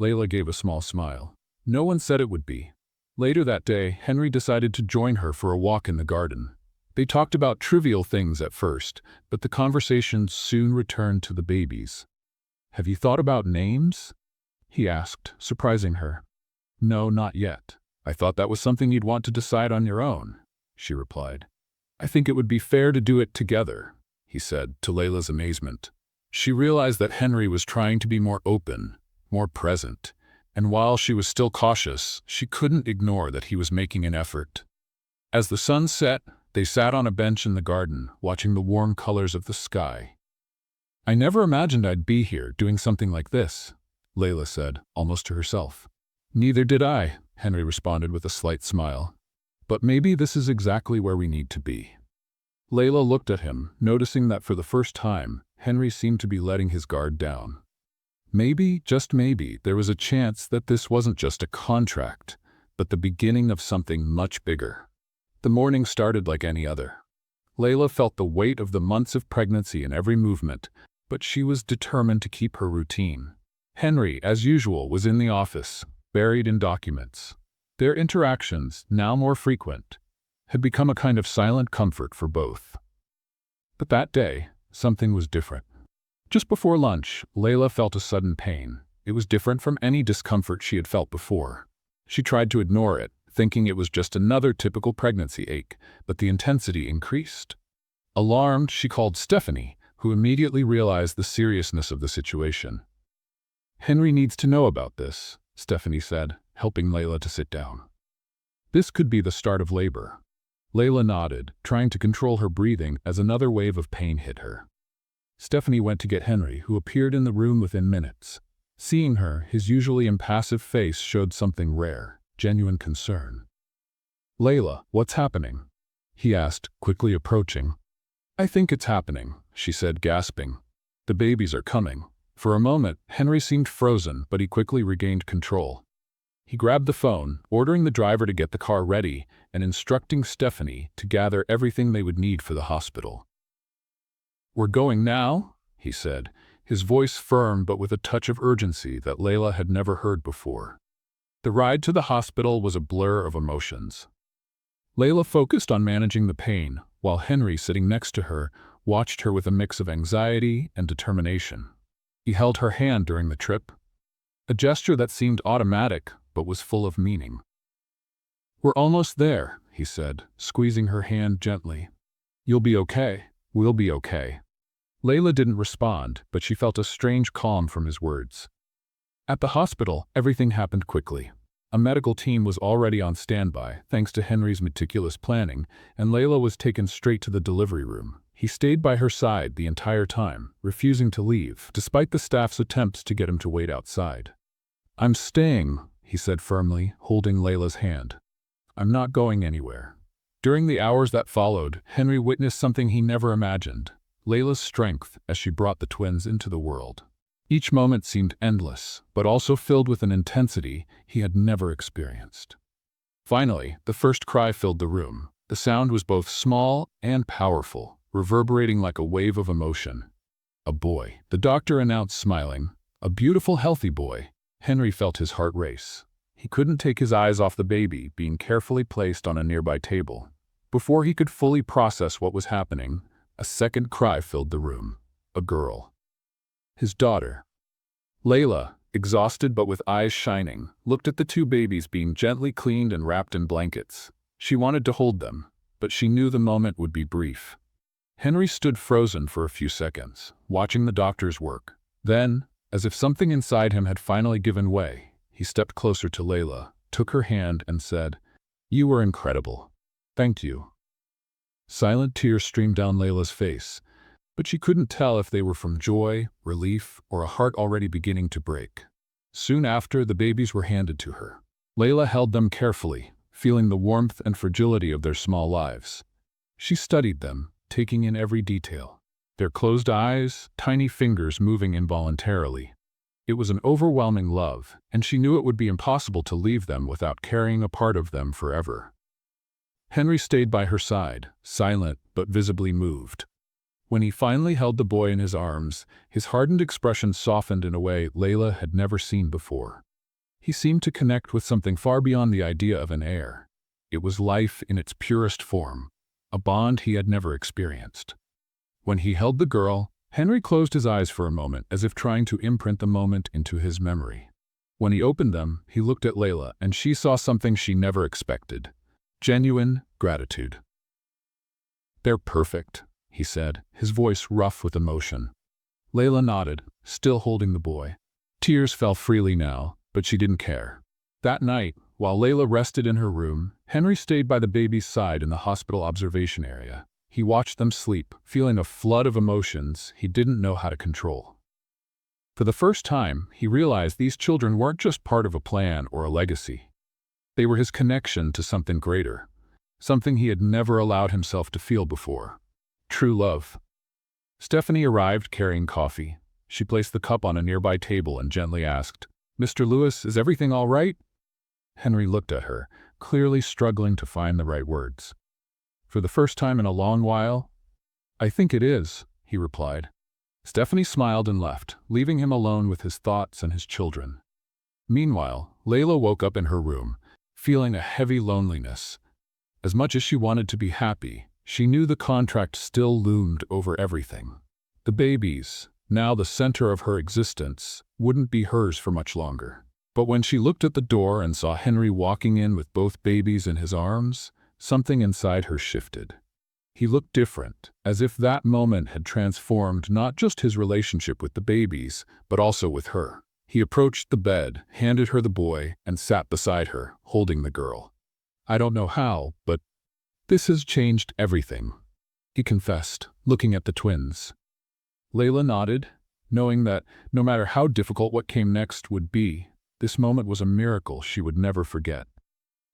Layla gave a small smile. No one said it would be. Later that day, Henry decided to join her for a walk in the garden. They talked about trivial things at first, but the conversation soon returned to the babies. "Have you thought about names?" he asked, surprising her. "No, not yet. I thought that was something you'd want to decide on your own," she replied. "I think it would be fair to do it together," he said, to Layla's amazement. She realized that Henry was trying to be more open, more present, and while she was still cautious, she couldn't ignore that he was making an effort. As the sun set, they sat on a bench in the garden, watching the warm colors of the sky. "I never imagined I'd be here doing something like this," Layla said, almost to herself. "Neither did I," Henry responded with a slight smile. "But maybe this is exactly where we need to be." Layla looked at him, noticing that for the first time, Henry seemed to be letting his guard down. Maybe, just maybe, there was a chance that this wasn't just a contract, but the beginning of something much bigger. The morning started like any other. Layla felt the weight of the months of pregnancy in every movement, but she was determined to keep her routine. Henry, as usual, was in the office, buried in documents. Their interactions, now more frequent, had become a kind of silent comfort for both. But that day, something was different. Just before lunch, Layla felt a sudden pain. It was different from any discomfort she had felt before. She tried to ignore it, thinking it was just another typical pregnancy ache, but the intensity increased. Alarmed, she called Stephanie, who immediately realized the seriousness of the situation. "Henry needs to know about this," Stephanie said, helping Layla to sit down. "This could be the start of labor." Layla nodded, trying to control her breathing as another wave of pain hit her. Stephanie went to get Henry, who appeared in the room within minutes. Seeing her, his usually impassive face showed something rare, genuine concern. "Layla, what's happening?" he asked, quickly approaching. "I think it's happening," she said, gasping. "The babies are coming." For a moment, Henry seemed frozen, but he quickly regained control. He grabbed the phone, ordering the driver to get the car ready and instructing Stephanie to gather everything they would need for the hospital. "We're going now?" he said, his voice firm but with a touch of urgency that Layla had never heard before. The ride to the hospital was a blur of emotions. Layla focused on managing the pain, while Henry, sitting next to her, watched her with a mix of anxiety and determination. He held her hand during the trip, a gesture that seemed automatic but was full of meaning. "We're almost there," he said, squeezing her hand gently. "You'll be okay. We'll be okay." Layla didn't respond, but she felt a strange calm from his words. At the hospital, everything happened quickly. A medical team was already on standby, thanks to Henry's meticulous planning, and Layla was taken straight to the delivery room. He stayed by her side the entire time, refusing to leave, despite the staff's attempts to get him to wait outside. "I'm staying," he said firmly, holding Layla's hand. "I'm not going anywhere." During the hours that followed, Henry witnessed something he never imagined: Layla's strength as she brought the twins into the world. Each moment seemed endless, but also filled with an intensity he had never experienced. Finally, the first cry filled the room. The sound was both small and powerful, reverberating like a wave of emotion. "A boy," the doctor announced, smiling. "A beautiful, healthy boy." Henry felt his heart race. He couldn't take his eyes off the baby being carefully placed on a nearby table. Before he could fully process what was happening, a second cry filled the room. A girl. His daughter. Layla, exhausted but with eyes shining, looked at the two babies being gently cleaned and wrapped in blankets. She wanted to hold them, but she knew the moment would be brief. Henry stood frozen for a few seconds, watching the doctor's work. Then, as if something inside him had finally given way, he stepped closer to Layla, took her hand and said, "You were incredible. Thank you." Silent tears streamed down Layla's face, but she couldn't tell if they were from joy, relief, or a heart already beginning to break. Soon after, the babies were handed to her. Layla held them carefully, feeling the warmth and fragility of their small lives. She studied them, taking in every detail. Their closed eyes, tiny fingers moving involuntarily. It was an overwhelming love, and she knew it would be impossible to leave them without carrying a part of them forever. Henry stayed by her side, silent but visibly moved. When he finally held the boy in his arms, his hardened expression softened in a way Layla had never seen before. He seemed to connect with something far beyond the idea of an heir. It was life in its purest form, a bond he had never experienced. When he held the girl, Henry closed his eyes for a moment as if trying to imprint the moment into his memory. When he opened them, he looked at Layla and she saw something she never expected: genuine gratitude. "They're perfect," he said, his voice rough with emotion. Layla nodded, still holding the boy. Tears fell freely now, but she didn't care. That night, while Layla rested in her room, Henry stayed by the baby's side in the hospital observation area. He watched them sleep, feeling a flood of emotions he didn't know how to control. For the first time, he realized these children weren't just part of a plan or a legacy. They were his connection to something greater, something he had never allowed himself to feel before: true love. Stephanie arrived carrying coffee. She placed the cup on a nearby table and gently asked, "Mr. Lewis, is everything all right?" Henry looked at her, clearly struggling to find the right words. "For the first time in a long while, I think it is," he replied. Stephanie smiled and left, leaving him alone with his thoughts and his children. Meanwhile, Layla woke up in her room, feeling a heavy loneliness. As much as she wanted to be happy, she knew the contract still loomed over everything. The babies, now the center of her existence, wouldn't be hers for much longer. But when she looked at the door and saw Henry walking in with both babies in his arms, something inside her shifted. He looked different, as if that moment had transformed not just his relationship with the babies, but also with her. He approached the bed, handed her the boy, and sat beside her, holding the girl. "I don't know how, but this has changed everything," he confessed, looking at the twins. Layla nodded, knowing that no matter how difficult what came next would be, this moment was a miracle she would never forget.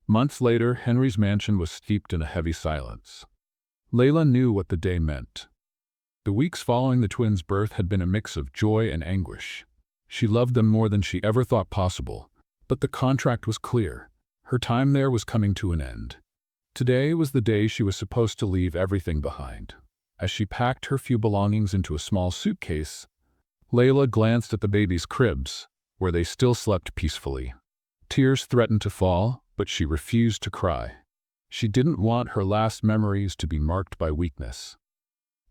Months later, Henry's mansion was steeped in a heavy silence. Layla knew what the day meant. The weeks following the twins' birth had been a mix of joy and anguish. She loved them more than she ever thought possible, but the contract was clear. Her time there was coming to an end. Today was the day she was supposed to leave everything behind. As she packed her few belongings into a small suitcase, Layla glanced at the babies' cribs, where they still slept peacefully. Tears threatened to fall, but she refused to cry. She didn't want her last memories to be marked by weakness.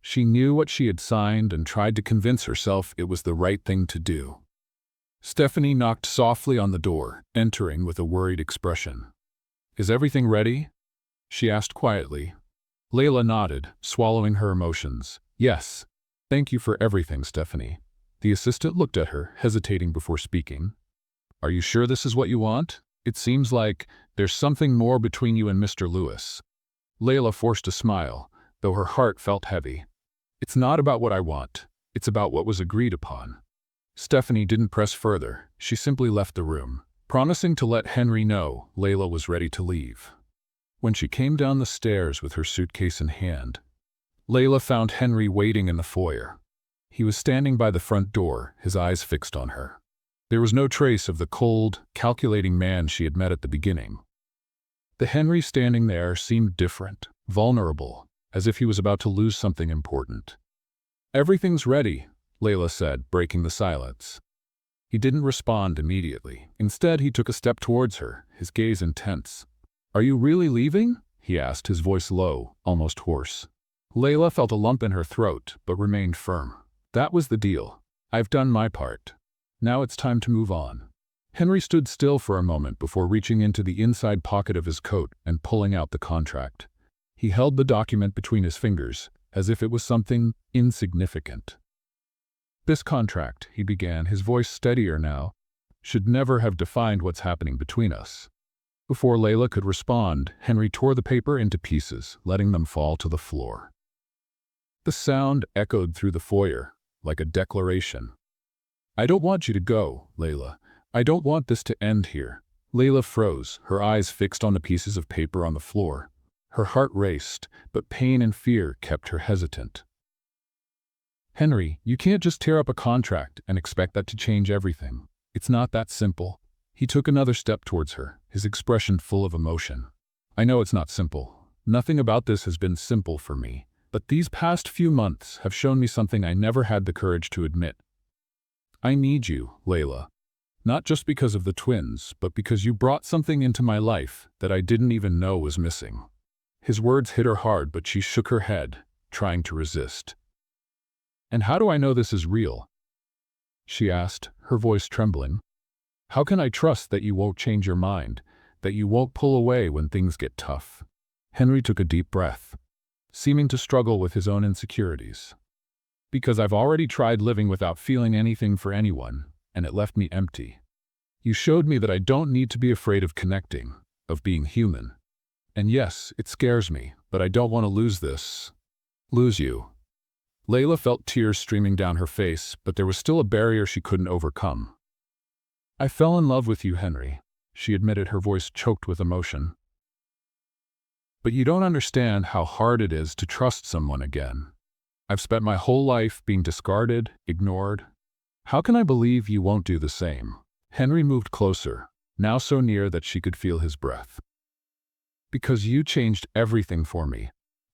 She knew what she had signed and tried to convince herself it was the right thing to do. Stephanie knocked softly on the door, entering with a worried expression. "Is everything ready?" she asked quietly. Layla nodded, swallowing her emotions. "Yes. Thank you for everything, Stephanie." The assistant looked at her, hesitating before speaking. "Are you sure this is what you want? It seems like there's something more between you and Mr. Lewis." Layla forced a smile, though her heart felt heavy. "It's not about what I want. It's about what was agreed upon." Stephanie didn't press further. She simply left the room, promising to let Henry know Layla was ready to leave. When she came down the stairs with her suitcase in hand, Layla found Henry waiting in the foyer. He was standing by the front door, his eyes fixed on her. There was no trace of the cold, calculating man she had met at the beginning. The Henry standing there seemed different, vulnerable, as if he was about to lose something important. "Everything's ready," Layla said, breaking the silence. He didn't respond immediately. Instead, he took a step towards her, his gaze intense. "Are you really leaving?" he asked, his voice low, almost hoarse. Layla felt a lump in her throat, but remained firm. "That was the deal. I've done my part. Now it's time to move on." Henry stood still for a moment before reaching into the inside pocket of his coat and pulling out the contract. He held the document between his fingers, as if it was something insignificant. "This contract," he began, his voice steadier now, "should never have defined what's happening between us." Before Layla could respond, Henry tore the paper into pieces, letting them fall to the floor. The sound echoed through the foyer, like a declaration. "I don't want you to go, Layla. I don't want this to end here." Layla froze, her eyes fixed on the pieces of paper on the floor. Her heart raced, but pain and fear kept her hesitant. "Henry, you can't just tear up a contract and expect that to change everything. It's not that simple." He took another step towards her, his expression full of emotion. "I know it's not simple. Nothing about this has been simple for me. But these past few months have shown me something I never had the courage to admit. I need you, Layla. Not just because of the twins, but because you brought something into my life that I didn't even know was missing." His words hit her hard, but she shook her head, trying to resist. "And how do I know this is real?" she asked, her voice trembling. "How can I trust that you won't change your mind, that you won't pull away when things get tough?" Henry took a deep breath, seeming to struggle with his own insecurities. "Because I've already tried living without feeling anything for anyone, and it left me empty. You showed me that I don't need to be afraid of connecting, of being human. And yes, it scares me, but I don't want to lose you." Layla felt tears streaming down her face, but there was still a barrier she couldn't overcome. "I fell in love with you, Henry," she admitted, her voice choked with emotion. "But you don't understand how hard it is to trust someone again. I've spent my whole life being discarded, ignored. How can I believe you won't do the same?" Henry moved closer, now so near that she could feel his breath. "Because you changed everything for me.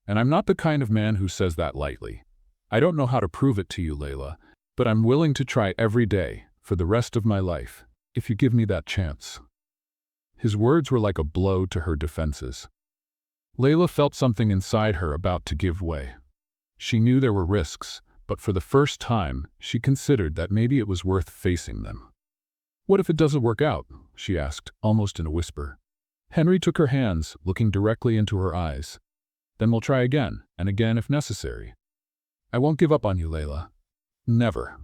And I'm not the kind of man who says that lightly. I don't know how to prove it to you, Layla, but I'm willing to try every day for the rest of my life, if you give me that chance." His words were like a blow to her defenses. Layla felt something inside her about to give way. She knew there were risks, but for the first time, she considered that maybe it was worth facing them. "What if it doesn't work out?" she asked, almost in a whisper. Henry took her hands, looking directly into her eyes. "Then we'll try again, and again if necessary. I won't give up on you, Layla. Never."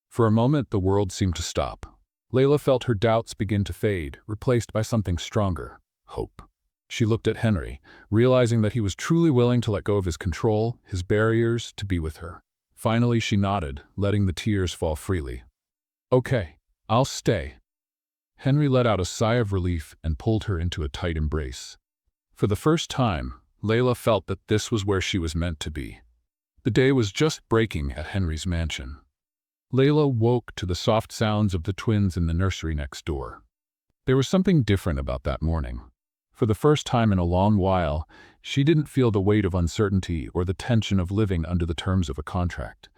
For a moment, the world seemed to stop. Layla felt her doubts begin to fade, replaced by something stronger: hope. She looked at Henry, realizing that he was truly willing to let go of his control, his barriers, to be with her. Finally, she nodded, letting the tears fall freely. "Okay, I'll stay." Henry let out a sigh of relief and pulled her into a tight embrace. For the first time, Layla felt that this was where she was meant to be. The day was just breaking at Henry's mansion. Layla woke to the soft sounds of the twins in the nursery next door. There was something different about that morning. For the first time in a long while, she didn't feel the weight of uncertainty or the tension of living under the terms of a contract.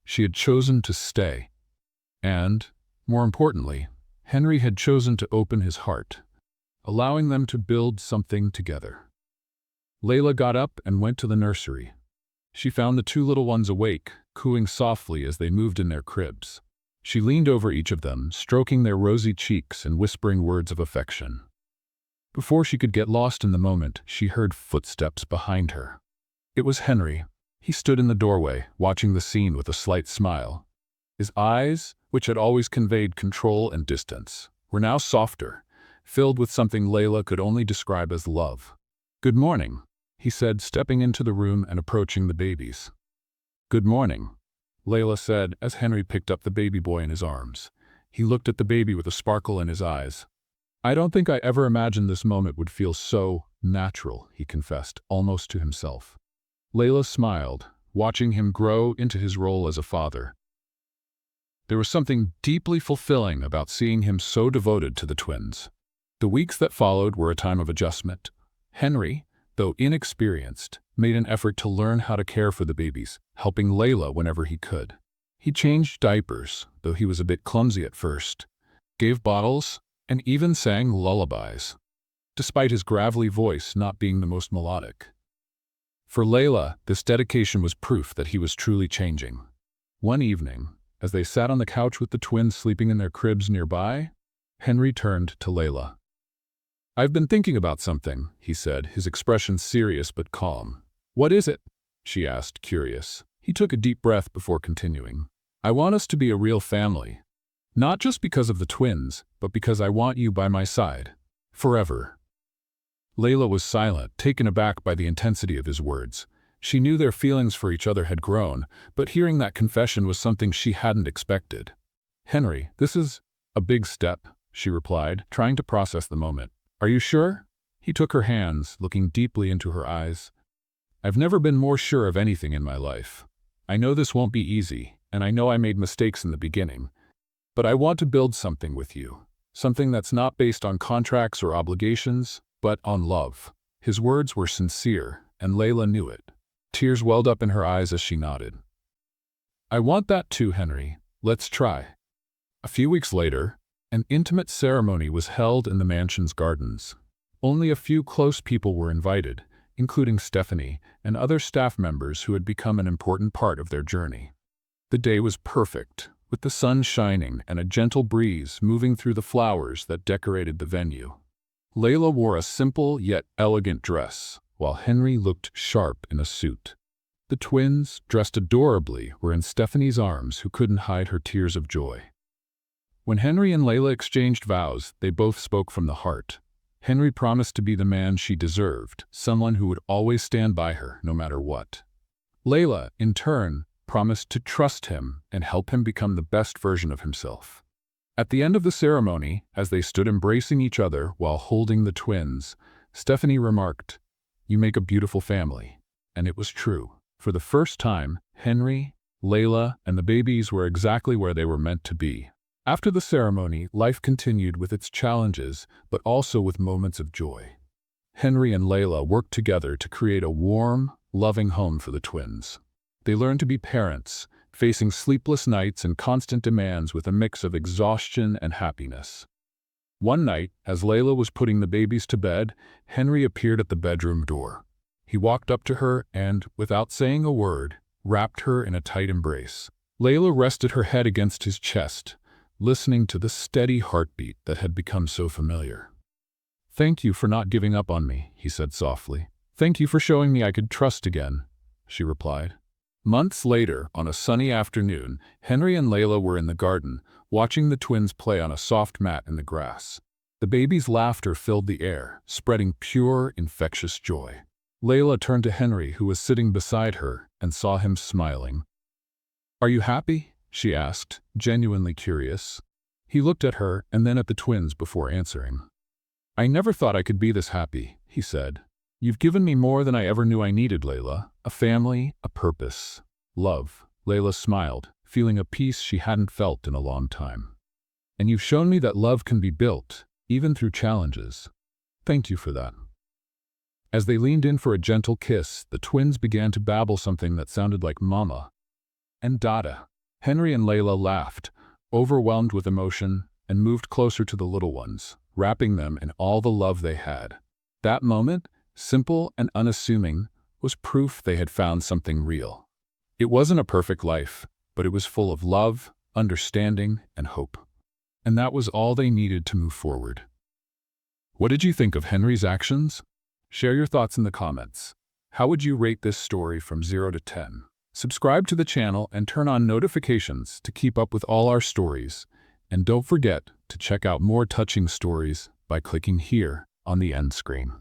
She had chosen to stay. And, more importantly, Henry had chosen to open his heart, allowing them to build something together. Layla got up and went to the nursery. She found the two little ones awake, cooing softly as they moved in their cribs. She leaned over each of them, stroking their rosy cheeks and whispering words of affection. Before she could get lost in the moment, she heard footsteps behind her. It was Henry. He stood in the doorway, watching the scene with a slight smile. His eyes, which had always conveyed control and distance, were now softer, filled with something Layla could only describe as love. "Good morning," he said, stepping into the room and approaching the babies. "Good morning," Layla said as Henry picked up the baby boy in his arms. He looked at the baby with a sparkle in his eyes. "I don't think I ever imagined this moment would feel so natural," he confessed, almost to himself. Layla smiled, watching him grow into his role as a father. There was something deeply fulfilling about seeing him so devoted to the twins. The weeks that followed were a time of adjustment. Henry, though inexperienced, made an effort to learn how to care for the babies, helping Layla whenever he could. He changed diapers, though he was a bit clumsy at first, gave bottles, and even sang lullabies, despite his gravelly voice not being the most melodic. For Layla, this dedication was proof that he was truly changing. One evening, as they sat on the couch with the twins sleeping in their cribs nearby, Henry turned to Layla. "I've been thinking about something," he said, his expression serious but calm. "What is it?" she asked, curious. He took a deep breath before continuing. "I want us to be a real family. Not just because of the twins, but because I want you by my side. Forever." Layla was silent, taken aback by the intensity of his words. She knew their feelings for each other had grown, but hearing that confession was something she hadn't expected. "Henry, this is a big step," she replied, trying to process the moment. "Are you sure?" He took her hands, looking deeply into her eyes. "I've never been more sure of anything in my life. I know this won't be easy, and I know I made mistakes in the beginning. But I want to build something with you, something that's not based on contracts or obligations, but on love." His words were sincere, and Layla knew it. Tears welled up in her eyes as she nodded. "I want that too, Henry. Let's try." A few weeks later, an intimate ceremony was held in the mansion's gardens. Only a few close people were invited, including Stephanie and other staff members who had become an important part of their journey. The day was perfect, with the sun shining and a gentle breeze moving through the flowers that decorated the venue. Layla wore a simple yet elegant dress, while Henry looked sharp in a suit. The twins, dressed adorably, were in Stephanie's arms, who couldn't hide her tears of joy. When Henry and Layla exchanged vows, they both spoke from the heart. Henry promised to be the man she deserved, someone who would always stand by her, no matter what. Layla, in turn, promised to trust him and help him become the best version of himself. At the end of the ceremony, as they stood embracing each other while holding the twins, Stephanie remarked, "You make a beautiful family." And it was true. For the first time, Henry, Layla, and the babies were exactly where they were meant to be. After the ceremony, life continued with its challenges, but also with moments of joy. Henry and Layla worked together to create a warm, loving home for the twins. They learned to be parents, facing sleepless nights and constant demands with a mix of exhaustion and happiness. One night, as Layla was putting the babies to bed, Henry appeared at the bedroom door. He walked up to her and, without saying a word, wrapped her in a tight embrace. Layla rested her head against his chest, listening to the steady heartbeat that had become so familiar. "Thank you for not giving up on me," he said softly. "Thank you for showing me I could trust again," she replied. Months later, on a sunny afternoon, Henry and Layla were in the garden, watching the twins play on a soft mat in the grass. The baby's laughter filled the air, spreading pure, infectious joy. Layla turned to Henry, who was sitting beside her, and saw him smiling. "Are you happy?" she asked, genuinely curious. He looked at her and then at the twins before answering. "I never thought I could be this happy," he said. "You've given me more than I ever knew I needed, Layla. A family, a purpose, love." Layla smiled, feeling a peace she hadn't felt in a long time. "And you've shown me that love can be built, even through challenges. Thank you for that." As they leaned in for a gentle kiss, the twins began to babble something that sounded like Mama and Dada. Henry and Layla laughed, overwhelmed with emotion, and moved closer to the little ones, wrapping them in all the love they had. That moment, simple and unassuming, was proof they had found something real. It wasn't a perfect life, but it was full of love, understanding, and hope. And that was all they needed to move forward. What did you think of Henry's actions? Share your thoughts in the comments. How would you rate this story from 0 to 10? Subscribe to the channel and turn on notifications to keep up with all our stories. And don't forget to check out more touching stories by clicking here on the end screen.